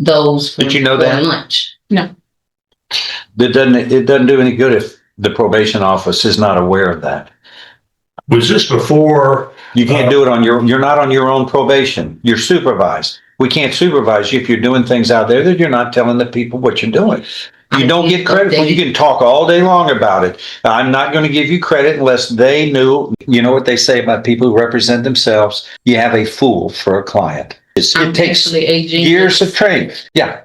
those for, Did you know that? lunch. No. It doesn't do any good if the probation office is not aware of that. Was this before? You can't do it you're not on your own probation. You're supervised. We can't supervise you if you're doing things out there that you're not telling the people what you're doing. You don't get credit for it. You can talk all day long about it. I'm not going to give you credit unless they knew. You know what they say about people who represent themselves? You have a fool for a client. It takes years of training. Yeah.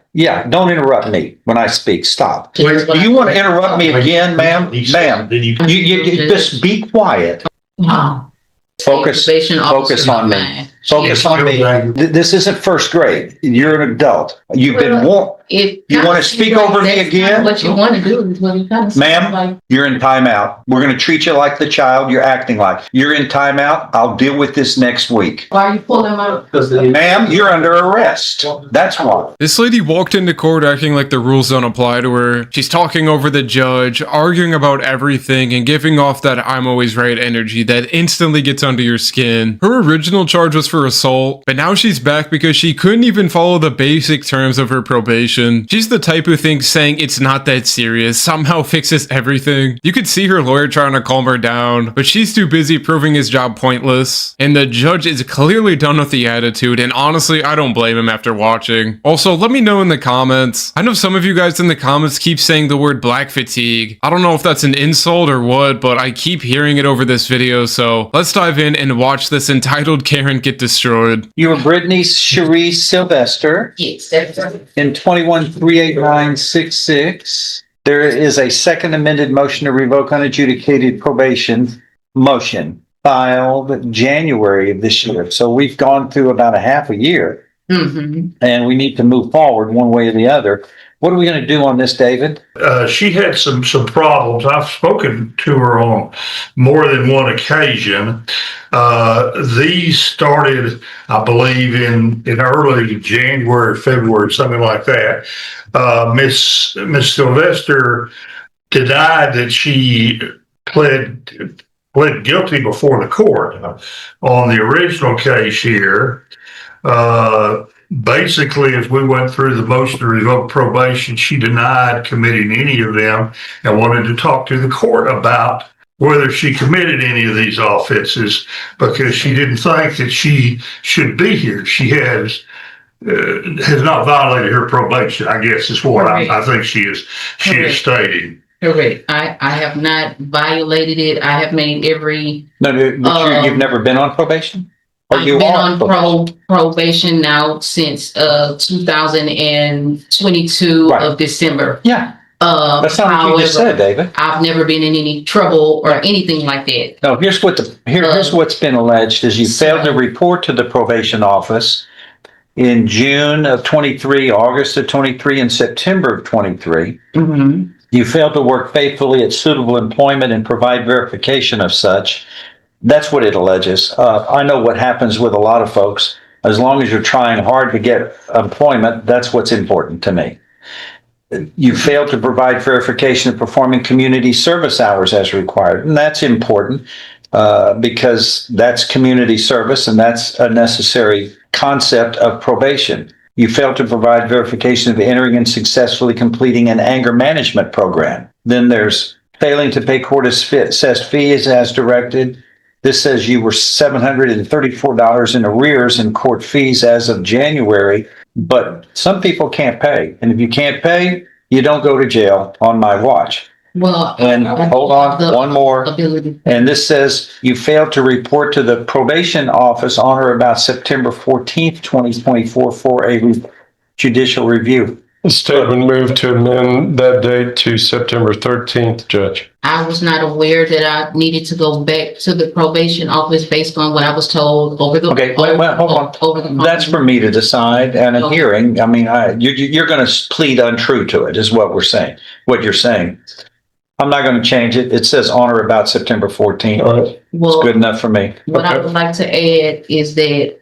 Don't interrupt me when I speak. Stop. Do you want to interrupt me again, ma'am? Ma'am, you just be quiet. Wow. Focus on me. Focus on me. This isn't first grade. You're an adult. You've been warned. You want to speak over me again? What you want to do is what you kind of Ma'am, you're in timeout. We're going to treat you like the child you're acting like. You're in timeout. I'll deal with this next week. Why are you pulling out? Ma'am, you're under arrest. That's why. This lady walked into court acting like the rules don't apply to her. She's talking over the judge, arguing about everything, and giving off that I'm always right energy that instantly gets under your skin. Her original charge was for assault, but now she's back because she couldn't even follow the basic terms of her probation. She's the type who thinks saying it's not that serious somehow fixes everything. You could see her lawyer trying to calm her down, but she's too busy proving his job pointless. And the judge is clearly done with the attitude, and honestly, I don't blame him after watching. Also, let me know in the comments. I know some of you guys in the comments keep saying the word black fatigue. I don't know if that's an insult or what, but I keep hearing it over this video, so let's dive in and watch this entitled Karen get destroyed. You were Brittany Cherie Sylvester. Yes, that's right. In 21-38966, there is a second amended motion to revoke unadjudicated probation motion filed January of this year. So we've gone through about a half a year, and we need to move forward one way or the other. What are we going to do on this, David? She had some problems. I've spoken to her on more than one occasion. These started, I believe, in early January, February, something like that. Miss Sylvester denied that she pled guilty before the court on the original case here. Basically, as we went through the motion to revoke probation, she denied committing any of them and wanted to talk to the court about whether she committed any of these offenses because she didn't think that she should be here. She has not violated her probation, I guess is what I think she is stating. Correct. I have not violated it. I have made every... No, but you've never been on probation? I've been on probation now since 2022 of December. Yeah. That's not what you just said, David. I've never been in any trouble or anything like that. No, here's what's been alleged is you failed to report to the probation office in June of 23, August of 23, and September of 23. You failed to work faithfully at suitable employment and provide verification of such. That's what it alleges. I know what happens with a lot of folks. As long as you're trying hard to get employment, that's what's important to me. You failed to provide verification of performing community service hours as required. And that's important because that's community service and that's a necessary concept of probation. You failed to provide verification of entering and successfully completing an anger management program. Then there's failing to pay court-assessed fees as directed. This says you were $734 in arrears in court fees as of January, but some people can't pay. And if you can't pay, you don't go to jail on my watch. Well, and hold on, one more. And this says you failed to report to the probation office on or about September 14th, 2024 for a judicial review. The statement moved to amend that date to September 13th, Judge. I was not aware that I needed to go back to the probation office based on what I was told over the... Okay, hold on. That's for me to decide and a hearing. I mean, you're going to plead untrue to it is what we're saying, what you're saying. I'm not going to change it. It says on or about September 14th. Right. Well, it's good enough for me. What I would like to add is that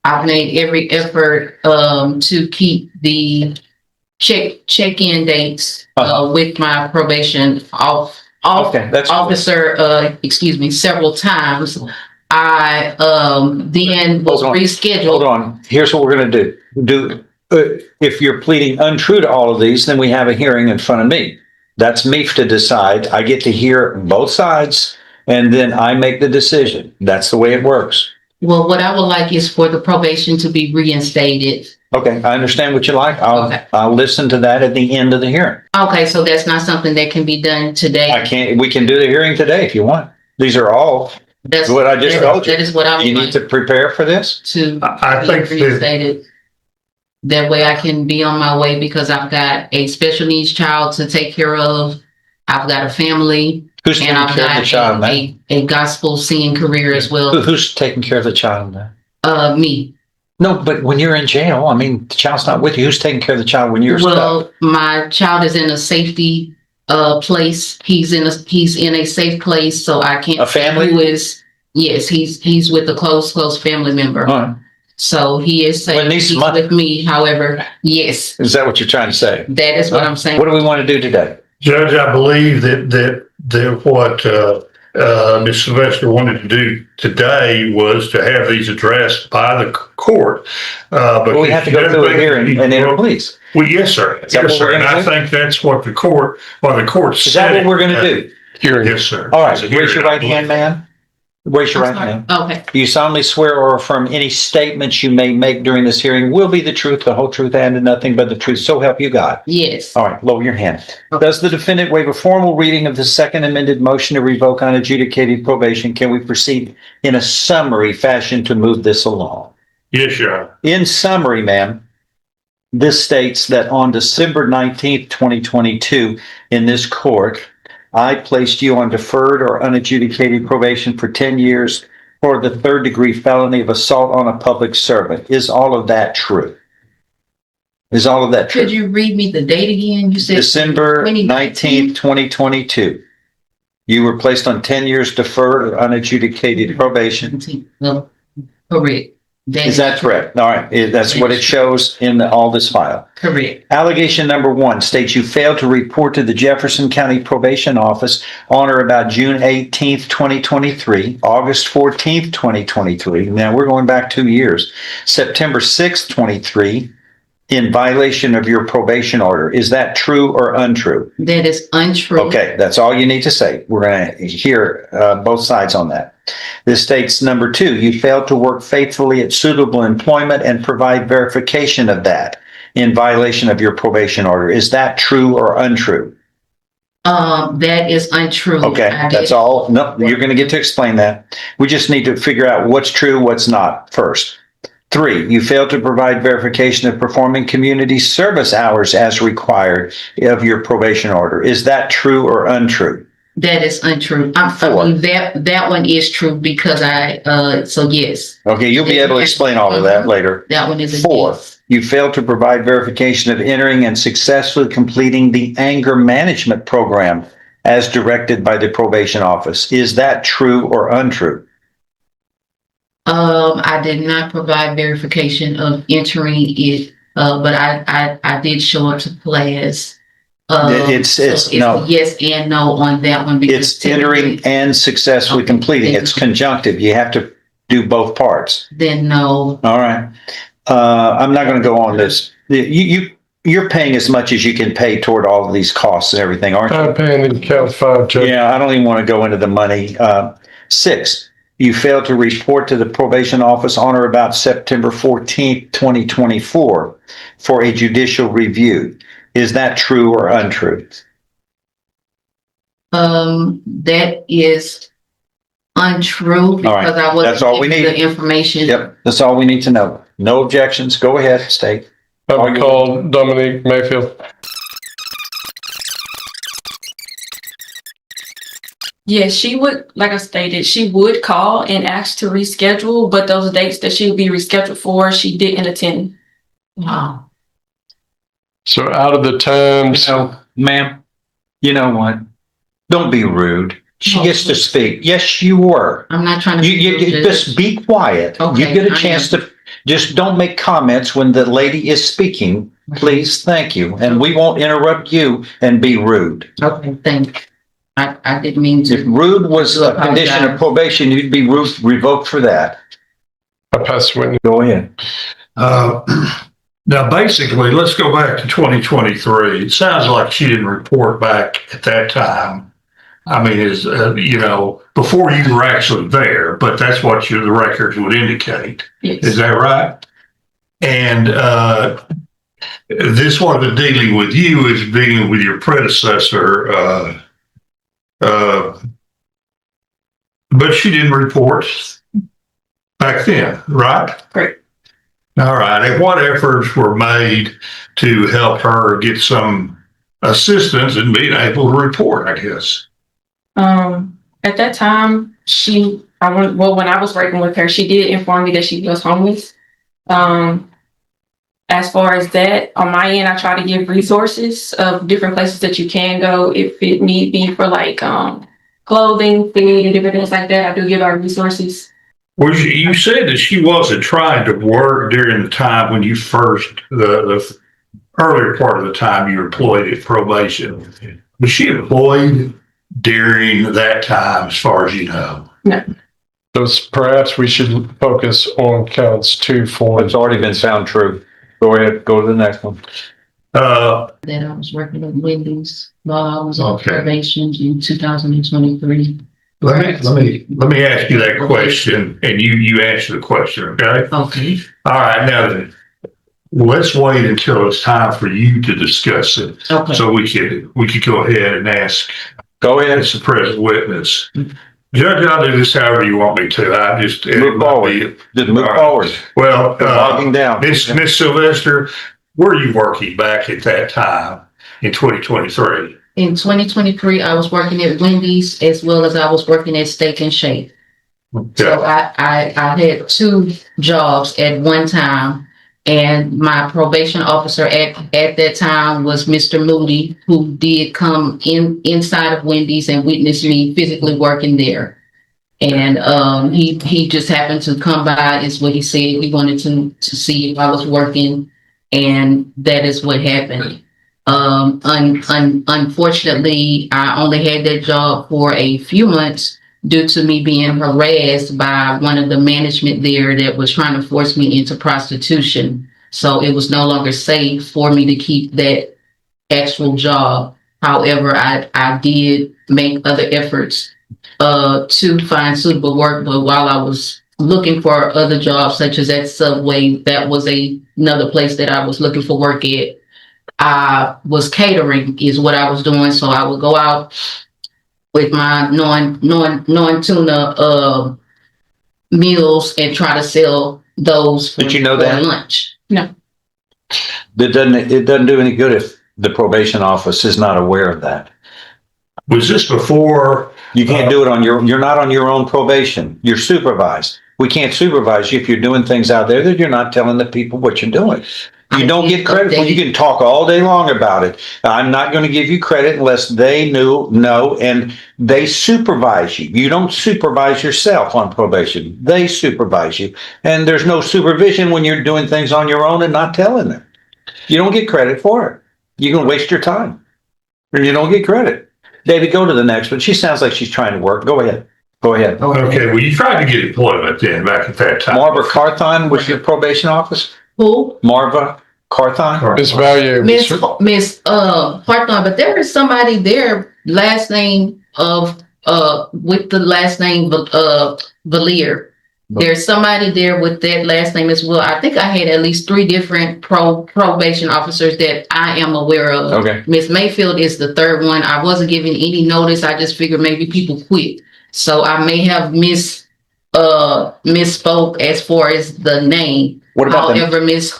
I've made every effort to keep the check-in dates with my probation officer, several times. I then was rescheduled. Hold on. Here's what we're going to do. if you're pleading untrue to all of these, then we have a hearing in front of me. That's me to decide. I get to hear both sides and then I make the decision. That's the way it works. Well, what I would like is for the probation to be reinstated. Okay, I understand what you like. Okay. I'll listen to that at the end of the hearing. Okay, so that's not something that can be done today. We can do the hearing today if you want. These are all That's what I just told you. That is what I would You need like to prepare for this? to I be think that, reinstated. That way I can be on my way because I've got a special needs child to take care of. I've got a family. Who's And taking I've care of the got child now? a gospel singing career as well. Who's taking care of the child now? Me. No, but when you're in jail, I mean, the child's not with you. Who's taking care of the child when you're stuck? Well, my child is in a safety place. He's in a safe place, so I can't. A family? Yes, he's with a close family member. All right. So he is safe. He's with me. However, yes. Is that what you're trying to say? That is what I'm saying. What do we want to do today? Judge, I believe that what Ms. Sylvester wanted to do today was to have these addressed by the court. But We have to go through a hearing and enter pleas. Well, yes, sir. Is that Yes, what sir. we're And gonna I do? think that's what the court Is that what we're going to do? Hearing. Yes, sir. All right, It's a raise your hearing, right hand, man. Raise your right hand. Okay. Do you solemnly swear or affirm any statements you may make during this hearing will be the truth, the whole truth, and nothing but the truth? So help you God. Yes. All right, lower your hand. Okay. Does the defendant waive a formal reading of the second amended motion to revoke unadjudicated probation? Can we proceed in a summary fashion to move this along? Yes, Your Honor. In summary, ma'am, this states that on December 19th, 2022, in this court, I placed you on deferred or unadjudicated probation for 10 years for the third degree felony of assault on a public servant. Is all of that true? Is all of that true? Could you read me the date again? You said December 19th, 2022. You were placed on 10 years deferred or unadjudicated probation. No, correct. Is that correct? All right. That's what it shows in all this file. Correct. Allegation number 1 states you failed to report to the Jefferson County Probation Office on or about June 18th, 2023, August 14th, 2023. Now we're going back 2 years. September 6th, 23, in violation of your probation order. Is that true or untrue? That is untrue. Okay, that's all you need to say. We're going to hear both sides on that. This states number 2, you failed to work faithfully at suitable employment and provide verification of that in violation of your probation order. Is that true or untrue? That is untrue. Okay, that's all. No, you're going to get to explain that. We just need to figure out what's true, what's not first. 3, you failed to provide verification of performing community service hours as required of your probation order. Is that true or untrue? That is untrue. That one is true because so yes. Okay, you'll be able to explain all of that later. That one is a 4, yes. you failed to provide verification of entering and successfully completing the anger management program as directed by the probation office. Is that true or untrue? I did not provide verification of entering it, but I did show up to class. It's no. Yes and no on that one. Because It's entering and successfully completing. It's conjunctive. You have to do both parts. Then no. All right. I'm not going to go on this. You're paying as much as you can pay toward all of these costs and everything, aren't you? I'm paying in count 5, Judge. Yeah, I don't even want to go into the money. 6, you failed to report to the probation office on or about September 14th, 2024 for a judicial review. Is that true or untrue? That is untrue because I wasn't That's all we given need. the information. Yep, that's all we need to know. No objections. Go ahead, state. I would call Dominique Mayfield. Yes, she would, like I stated, she would call and ask to reschedule, but those dates that she would be rescheduled for, she didn't attend. Wow. So out of the times, Ma'am, you know what? Don't be rude. She No, gets to please. speak. Yes, you were. I'm not trying to. You just be quiet. You Okay, get a I chance am. to, just don't make comments when the lady is speaking. Please, thank you. And we won't interrupt you and be rude. Okay, thank you. I didn't mean If to. rude was I a condition of apologize. probation, you'd be revoked for that. I pass the witness. Go ahead. Now, basically, let's go back to 2023. It sounds like she didn't report back at that time. I mean, before you were actually there, but that's what the records would indicate. Yes. Is that right? And this wasn't dealing with you, it's dealing with your predecessor. But she didn't report back then, right? Great. All right. And what efforts were made to help her get some assistance in being able to report, I guess? At that time, when I was working with her, she did inform me that she was homeless. As far as that, on my end, I try to give resources of different places that you can go if it need be for like clothing, food, and different things like that. I do give out resources. Well, you said that she wasn't trying to work during the time when you the earlier part of the time you were employed at probation. Was she employed during that time, as far as you know? No. So perhaps we should focus on counts 2, 4. It's already been found true. Go ahead, go to the next one. That I was working at Wendy's while I was on probation in 2023. Let me ask you that question, and you answer the question, okay? Okay. All right, now then, let's wait until it's time for you to discuss it, Okay. so we could go ahead and ask. Go ahead. As the present witness. Judge, I'll do this however you want me to. I just Move forward. Just move forward. Well, Logging down. Miss Sylvester, were you working back at that time in 2023? In 2023, I was working at Wendy's as well as I was working at Steak and Shake. So I had 2 jobs at one time, and my probation officer at that time was Mr. Moody, who did come inside of Wendy's and witness me physically working there. And he just happened to come by, is what he said. He wanted to see if I was working, and that is what happened. Unfortunately, I only had that job for a few months due to me being harassed by one of the management there that was trying to force me into prostitution. So it was no longer safe for me to keep that actual job. However, I did make other efforts to find suitable work, but while I was looking for other jobs, such as at Subway, that was another place that I was looking for work at. I was catering is what I was doing. So I would go out with my non-tuna meals and try to sell those Did you know that? Lunch. No. It doesn't do any good if the probation office is not aware of that. Was this before? You can't do it you're not on your own probation. You're supervised. We can't supervise you if you're doing things out there that you're not telling the people what you're doing. You don't get credit for. You can talk all day long about it. I'm not going to give you credit unless they know, and they supervise you. You don't supervise yourself on probation. They supervise you. And there's no supervision when you're doing things on your own and not telling them. You don't get credit for it. You can waste your time. And you don't get credit. David, go to the next one. She sounds like she's trying to work. Go ahead. Okay, well, you tried to get employment then back at that time. Marva Carthon was your probation office? Who? Marva Carthon? Miss Value. Miss Carthon, but there is somebody there, last name of with the last name Valier. There's somebody there with that last name as well. I think I had at least 3 different probation officers that I am aware of. Okay. Miss Mayfield is the 3rd one. I wasn't given any notice. I just figured maybe people quit. So I may have misspoke as far as the name. What about However, Miss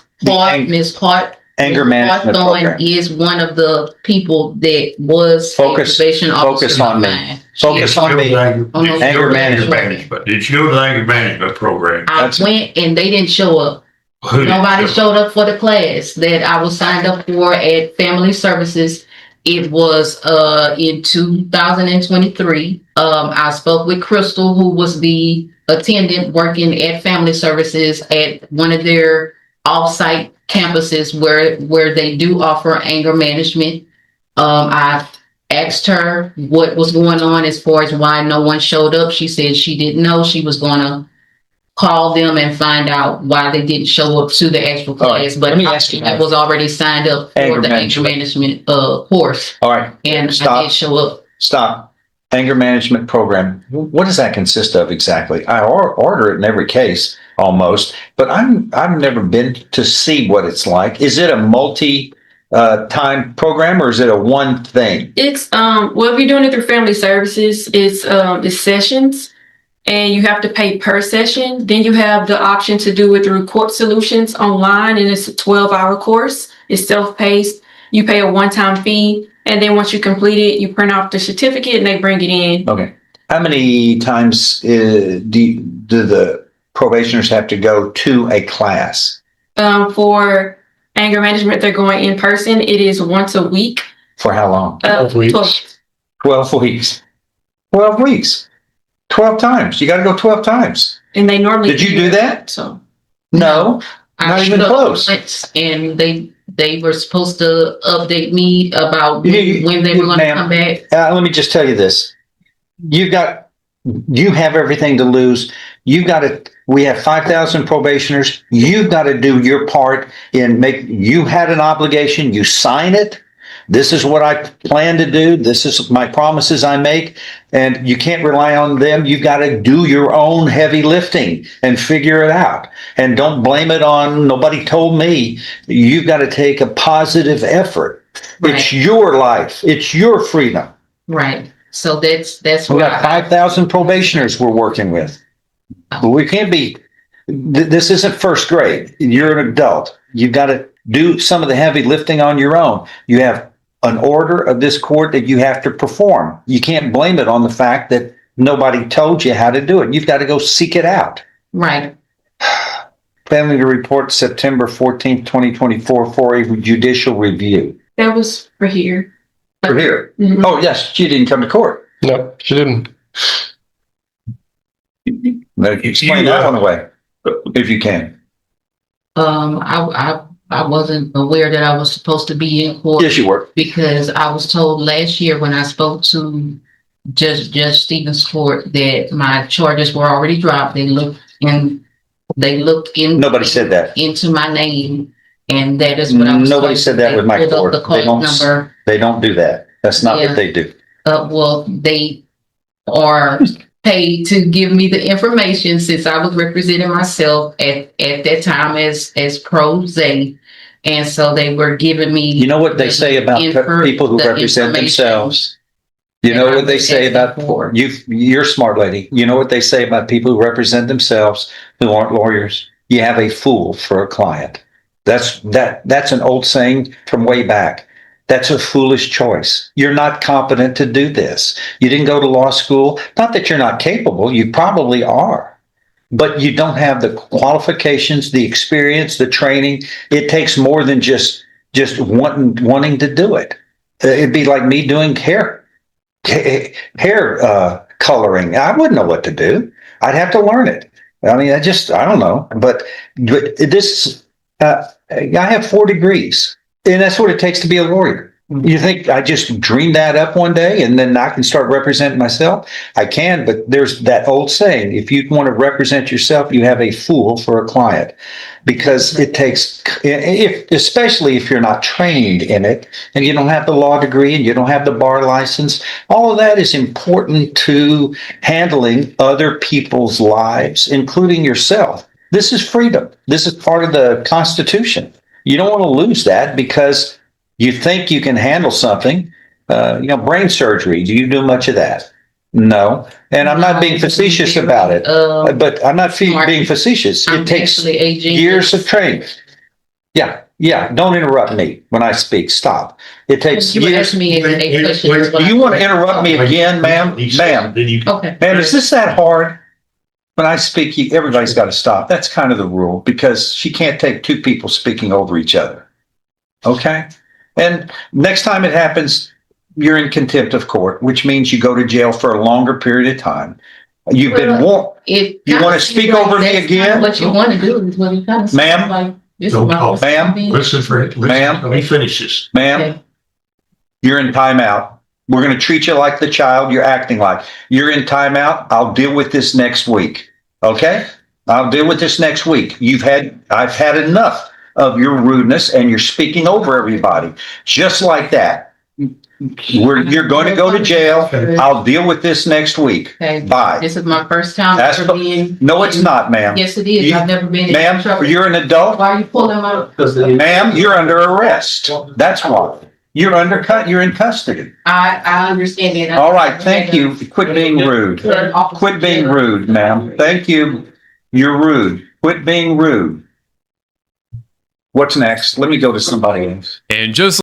Hart anger management program? is one of the people that was probation officer. Focus on me. Focus on me. Anger management. Did you go to the anger management program? I went and they didn't show up. Nobody showed up for the class that I was signed up for at Family Services. It was in 2023. I spoke with Crystal, who was the attendant working at Family Services at one of their off-site campuses where they do offer anger management. I asked her what was going on as far as why no one showed up. She said she didn't know. She was going to call them and find out why they didn't show up to the actual All right, class. But let me ask you I was already signed up for Anger the anger management. management course, All right, and I Stop. did show up. stop. Anger management program. What does that consist of exactly? I order it in every case almost, but I've never been to see what it's like. Is it a multi time program or is it a one thing? It's well, if you're doing it through family services, it's sessions, and you have to pay per session. Then you have the option to do it through Court Solutions online, and it's a 12-hour course. It's self-paced. You pay a one-time fee, and then once you complete it, you print off the certificate and they bring it in. Okay. How many times do the probationers have to go to a class? For anger management, they're going in person. It is once a week. For how long? 12 weeks. 12 weeks. 12 weeks. 12 times. You got to go 12 times. And they normally Did you do that? So No, not even showed up close. once, and they were supposed to update me about when they were going to Ma'am, come back. Let me just tell you this. You have everything to lose. We have 5,000 probationers. You've got to do your part you had an obligation, you sign it. This is what I plan to do. This is my promises I make. And you can't rely on them. You've got to do your own heavy lifting and figure it out. And don't blame it on nobody told me. You've got to take a positive effort. Right. It's your life. It's your freedom. Right. So that's We why got 5,000 probationers we're working with. But we can't be, this isn't first grade. You're an adult. You've got to do some of the heavy lifting on your own. You have an order of this court that you have to perform. You can't blame it on the fact that nobody told you how to do it. You've got to go seek it out. right. Family to report September 14th, 2024 for a judicial review. that was for here. For here. Mhm. Oh, yes, she didn't come to court. No, she didn't. Explain that one away, if you can. I wasn't aware that I was supposed to be in court Yes, you were. because I was told last year when I spoke to Judge Stevens Court that my charges were already dropped. They looked in. Nobody said that. into my name, and that is what I was. Nobody told. said that They with my pulled up court. the They call don't, number. they don't do that. That's not Yeah. what they do. Well, they are paid to give me the information since I was representing myself at that time as pro se. And so they were giving me. You know what they say about people who the represent information themselves? You know that I what they was say asking about for. you're a smart lady. You know what they say about people who represent themselves who aren't lawyers? You have a fool for a client. That's an old saying from way back. That's a foolish choice. You're not competent to do this. You didn't go to law school. Not that you're not capable, you probably are. But you don't have the qualifications, the experience, the training. It takes more than just wanting to do it. It'd be like me doing hair coloring. I wouldn't know what to do. I'd have to learn it. I mean, I don't know. But this, I have 4 degrees, and that's what it takes to be a lawyer. You think I just dreamed that up one day and then I can start representing myself? I can, but there's that old saying, if you want to represent yourself, you have a fool for a client, because it takes, especially if you're not trained in it and you don't have the law degree and you don't have the bar license, all of that is important to handling other people's lives, including yourself. This is freedom. This is part of the Constitution. You don't want to lose that because you think you can handle something. Brain surgery. Do you do much of that? No. And I'm not being facetious about it, but I'm not being facetious. It takes years of training. Yeah. Don't interrupt me when I speak. Stop. It takes years. Do you want to interrupt me again, ma'am? Ma'am. Okay. Man, is this that hard? When I speak, everybody's got to stop. That's kind of the rule, because she can't take 2 people speaking over each other. Okay? And next time it happens, you're in contempt of court, which means you go to jail for a longer period of time. You've been warned. You want to speak over me again? What you want to do is what you kind of. Ma'am? Like, this Don't is talk. Ma'am? Listen for it. Ma'am? Let me finish this. Ma'am, Okay. you're in timeout. We're going to treat you like the child you're acting like. You're in timeout. I'll deal with this next week. Okay? I'll deal with this next week. I've had enough of your rudeness and you're speaking over everybody. Just like that. You're going to go to jail. I'll deal with this next week. Okay. Bye. This is my first time That's ever being. No, it's not, ma'am. Yes, it is. I've never been in Ma'am, trouble. you're an adult. Why are you pulling my? Ma'am, you're under arrest. That's why. You're in custody. I understand that. All right, thank you. Quit being rude. Quit being rude, ma'am. Thank you. You're rude. Quit being rude. What's next? Let me go to somebody else. And just